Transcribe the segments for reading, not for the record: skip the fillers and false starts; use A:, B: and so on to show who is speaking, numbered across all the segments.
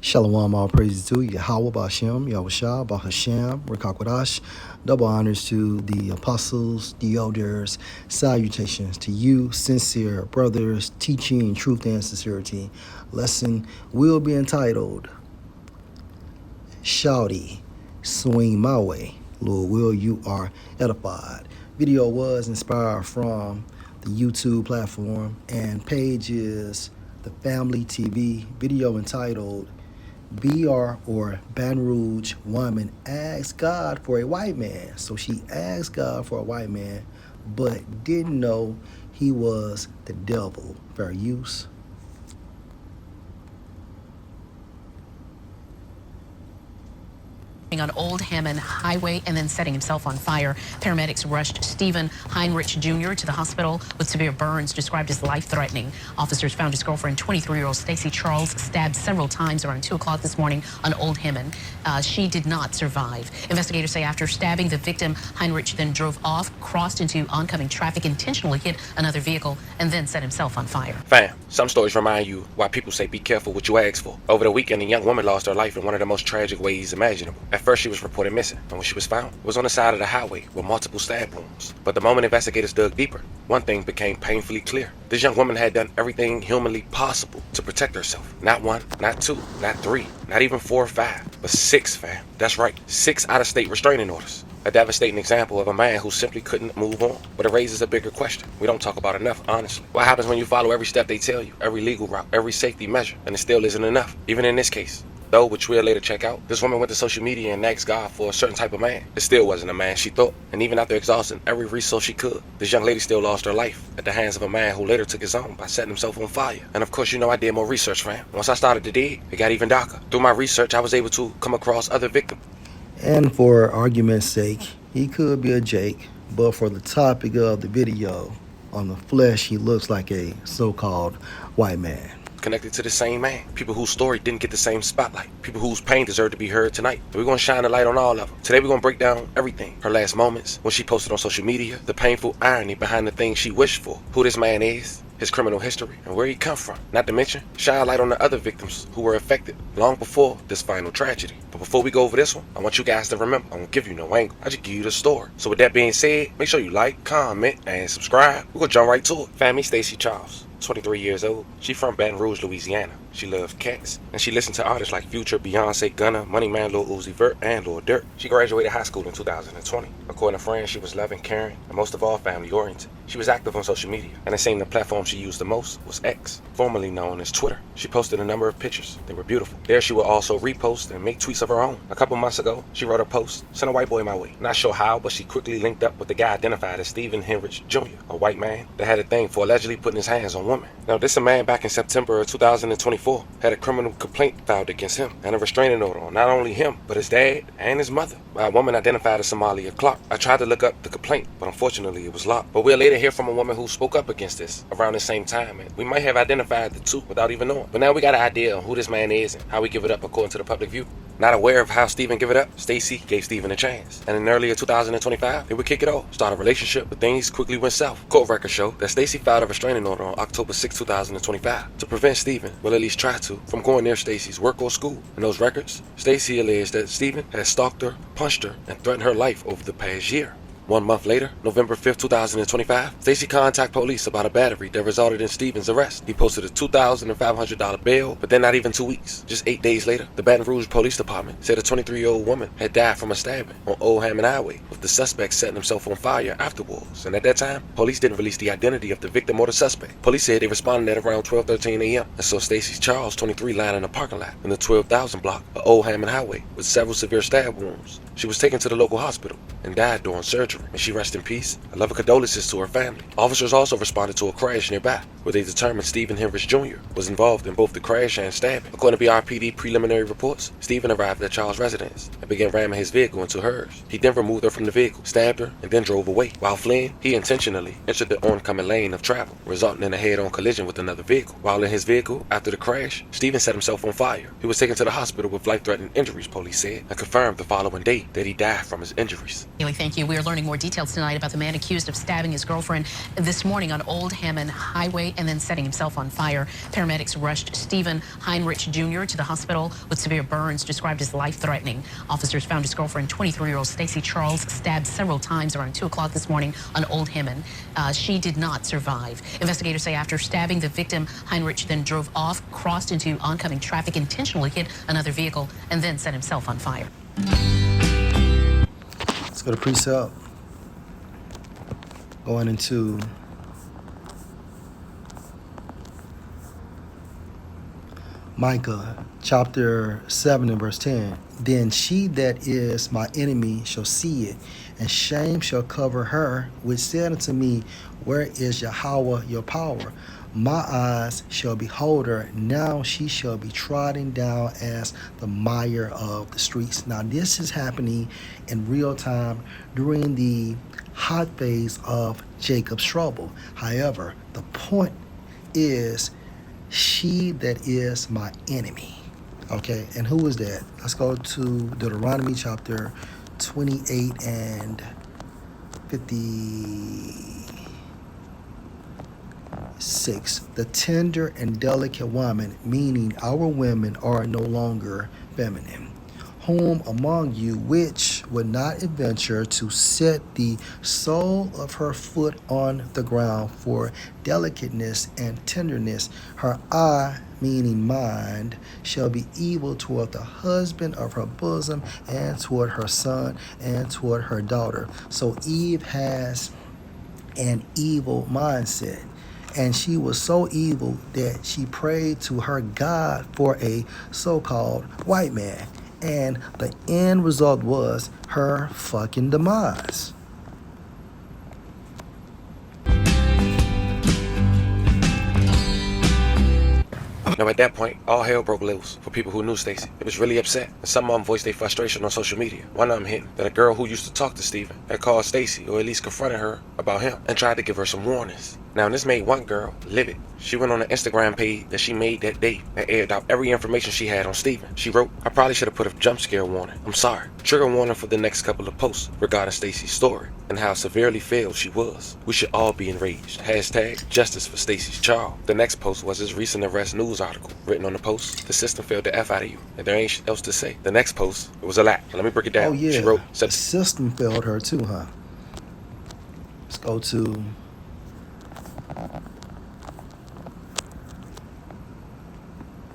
A: Shalom, all praises to Yahweh Bashem, Yahushua, Bahashem, Rekakwadash. Double honors to the apostles, the elders. Salutations to you, sincere brothers, teaching truth and sincerity. Lesson will be entitled Shawty, Swing My Way. Lord will, you are edified. Video was inspired from the YouTube platform, and page is the Family TV. Video entitled BR or Baton Rouge woman asked God for a white man. So she asked God for a white man, but didn't know he was the devil. Fair use.
B: On Old Hammond Highway and then setting himself on fire. Paramedics rushed Stephen Heinrich Jr. to the hospital with severe burns described as life-threatening. Officers found his girlfriend, 23-year-old Stacy Charles, stabbed several times around 2 o'clock this morning on Old Hammond. She did not survive. Investigators say after stabbing the victim, Heinrich then drove off, crossed into oncoming traffic, intentionally hit another vehicle, and then set himself on fire.
C: Fam, some stories remind you why people say be careful what you ask for. Over the weekend, a young woman lost her life in one of the most tragic ways imaginable. At first, she was reported missing, and when she was found, it was on the side of the highway with multiple stab wounds. But the moment investigators dug deeper, one thing became painfully clear. This young woman had done everything humanly possible to protect herself. Not 1, not 2, not 3, not even 4 or 5, but 6, fam. That's right, 6 out-of-state restraining orders. A devastating example of a man who simply couldn't move on. But it raises a bigger question we don't talk about enough, honestly. What happens when you follow every step they tell you, every legal route, every safety measure, and it still isn't enough? Even in this case, though, which we'll later check out, this woman went to social media and asked God for a certain type of man. It still wasn't a man she thought. And even after exhausting every resource she could, this young lady still lost her life at the hands of a man who later took his own by setting himself on fire. And of course, you know I did more research, fam. Once I started to dig, it got even darker. Through my research, I was able to come across other victims.
A: And for argument's sake, he could be a Jake, but for the topic of the video, on the flesh, he looks like a so-called white man.
C: Connected to the same man. People whose story didn't get the same spotlight. People whose pain deserved to be heard tonight. So we're going to shine a light on all of them. Today we're going to break down everything. Her last moments, when she posted on social media, the painful irony behind the things she wished for, who this man is, his criminal history, and where he come from. Not to mention, shine a light on the other victims who were affected long before this final tragedy. But before we go over this one, I want you guys to remember, I won't give you no angle. I just give you the story. So with that being said, make sure you like, comment, and subscribe. We're going to jump right to it. Family, Stacy Charles. 23 years old. She from Baton Rouge, Louisiana. She loves cats, and she listened to artists like Future, Beyonce, Gunna, Money Man, Lil Uzi Vert, and Lil Durk. She graduated high school in 2020. According to friends, she was loving, caring, and most of all, family-oriented. She was active on social media, and it seemed the platform she used the most was X, formerly known as Twitter. She posted a number of pictures. They were beautiful. There she would also repost and make tweets of her own. A couple months ago, she wrote a post, "Send a white boy my way." Not sure how, but she quickly linked up with the guy identified as Stephen Heinrich Jr., a white man that had a thing for allegedly putting his hands on women. Now, this a man back in September of 2024 had a criminal complaint filed against him and a restraining order on not only him, but his dad and his mother by a woman identified as Somalia Clark. I tried to look up the complaint, but unfortunately it was locked. But we'll later hear from a woman who spoke up against this around the same time, and we might have identified the two without even knowing. But now we got an idea of who this man is and how we give it up according to the public view. Not aware of how Stephen gave it up, Stacy gave Stephen a chance. And in earlier 2025, they would kick it off, start a relationship, but things quickly went south. Court records show that Stacy filed a restraining order on October 6, 2025 to prevent Stephen, well at least try to, from going near Stacy's work or school. In those records, Stacy alleged that Stephen had stalked her, punched her, and threatened her life over the past year. 1 month later, November 5th, 2025, Stacy contacted police about a battery that resulted in Stephen's arrest. He posted a $2,500 bail, but then not even 2 weeks. Just 8 days later, the Baton Rouge Police Department said a 23-year-old woman had died from a stabbing on Old Hammond Highway, with the suspect setting himself on fire afterwards. And at that time, police didn't release the identity of the victim or the suspect. Police said they responded at around 12:13 a.m. and saw Stacy Charles, 23, lying in a parking lot in the 12,000 block of Old Hammond Highway with several severe stab wounds. She was taken to the local hospital and died during surgery. And she rest in peace. I love her condolences to her family. Officers also responded to a crash nearby, where they determined Stephen Heinrich Jr. was involved in both the crash and stabbing. According to BRPD preliminary reports, Stephen arrived at Charles' residence and began ramming his vehicle into hers. He then removed her from the vehicle, stabbed her, and then drove away. While fleeing, he intentionally entered the oncoming lane of travel, resulting in a head-on collision with another vehicle. While in his vehicle, after the crash, Stephen set himself on fire. He was taken to the hospital with life-threatening injuries, police said, and confirmed the following day that he died from his injuries.
B: Thank you. We are learning more more details tonight about the man accused of stabbing his girlfriend this morning on Old Hammond Highway and then setting himself on fire. Paramedics rushed Stephen Heinrich Jr. to the hospital with severe burns described as life-threatening. Officers found his girlfriend, 23-year-old Stacy Charles, stabbed several times around 2 o'clock this morning on Old Hammond. She did not survive. Investigators say after stabbing the victim, Heinrich then drove off, crossed into oncoming traffic, intentionally hit another vehicle, and then set himself on fire.
A: Let's go to precept. Going into Micah chapter 7 and verse 10. Then she that is my enemy shall see it, and shame shall cover her, which said unto me, where is Yahweh your power? My eyes shall behold her, now she shall be trodden down as the mire of the streets. Now this is happening in real time during the hot phase of Jacob's trouble. However, the point is she that is my enemy. Okay, and who is that? Let's go to Deuteronomy chapter 28 and 56. The tender and delicate woman, meaning our women are no longer feminine. Whom among you which would not adventure to set the sole of her foot on the ground for delicateness and tenderness, her eye, meaning mind, shall be evil toward the husband of her bosom, and toward her son, and toward her daughter. So Eve has an evil mindset. And she was so evil that she prayed to her God for a so-called white man. And the end result was her fucking demise.
C: Now, at that point, all hell broke loose for people who knew Stacy. It was really upset, and some of them voiced their frustration on social media. One of them hinting that a girl who used to talk to Stephen had called Stacy, or at least confronted her about him, and tried to give her some warnings. Now, this made one girl livid. She went on an Instagram page that she made that day and aired out every information she had on Stephen. She wrote, I probably should have put a jump scare warning. I'm sorry. Trigger warning for the next couple of posts regarding Stacy's story and how severely failed she was. We should all be enraged. Hashtag justice for Stacy's child. The next post was his recent arrest news article. Written on the post, the system failed the F out of you, and there ain't else to say. The next post, it was a lot. Let me break it down.
A: Oh yeah,
C: she wrote,
A: the system failed her too, huh? Let's go to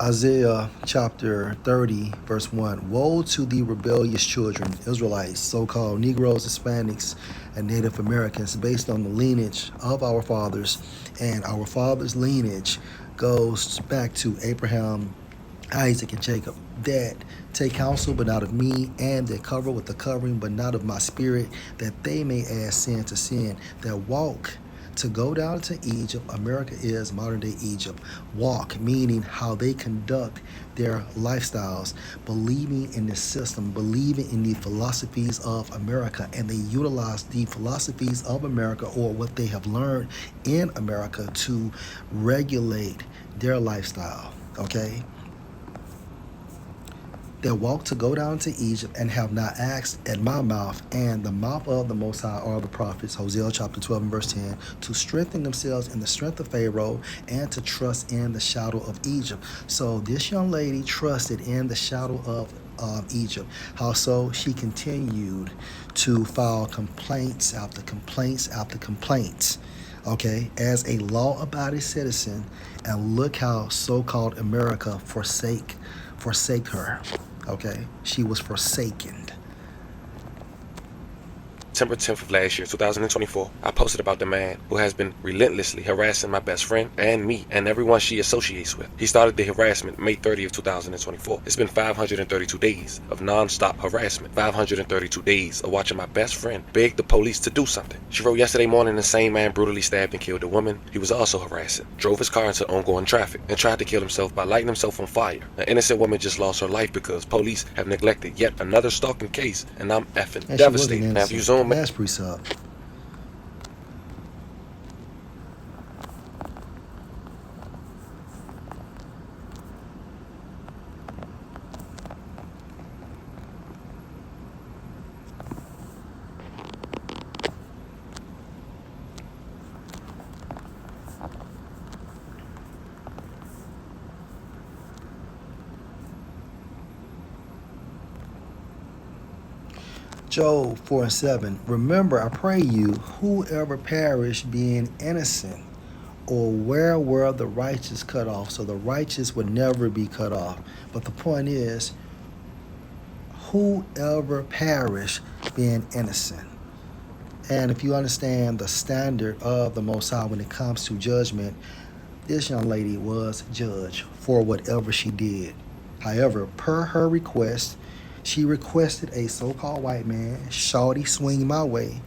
A: Isaiah chapter 30, verse 1. Woe to the rebellious children, Israelites, so-called Negroes, Hispanics, and Native Americans, based on the lineage of our fathers. And our fathers' lineage goes back to Abraham, Isaac, and Jacob, that take counsel but not of me, and that cover with the covering but not of my spirit, that they may add sin to sin, that walk to go down to Egypt. America is modern day Egypt. Walk, meaning how they conduct their lifestyles, believing in the system, believing in the philosophies of America, and they utilize the philosophies of America, or what they have learned in America, to regulate their lifestyle. Okay? That walk to go down to Egypt and have not asked at my mouth and the mouth of the Most High are the prophets, Hosea chapter 12 and verse 10, to strengthen themselves in the strength of Pharaoh and to trust in the shadow of Egypt. So this young lady trusted in the shadow of Egypt. How so? She continued to file complaints after complaints after complaints, okay, as a law-abiding citizen, and look how so-called America forsake her. Okay, she was forsaken.
C: September 10th of last year, 2024, I posted about the man who has been relentlessly harassing my best friend and me and everyone she associates with. He started the harassment May 30th, 2024. It's been 532 days of non-stop harassment. 532 days of watching my best friend beg the police to do something. She wrote, yesterday morning, the same man brutally stabbed and killed a woman he was also harassing, drove his car into ongoing traffic, and tried to kill himself by lighting himself on fire. An innocent woman just lost her life because police have neglected yet another stalking case, and I'm effing devastated. Now, if you zoom
A: Last precept. Job 4:7. Remember, I pray you, whoever perish being innocent, or where were the righteous cut off? So the righteous would never be cut off. But the point is, whoever perish being innocent. And if you understand the standard of the Most High when it comes to judgment, this young lady was judged for whatever she did. However, per her request, she requested a so-called white man, Shawty, swing my way.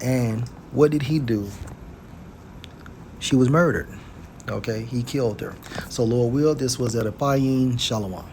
A: And what did he do? She was murdered. Okay, he killed her. So Lord will, this was edifying. Shalom.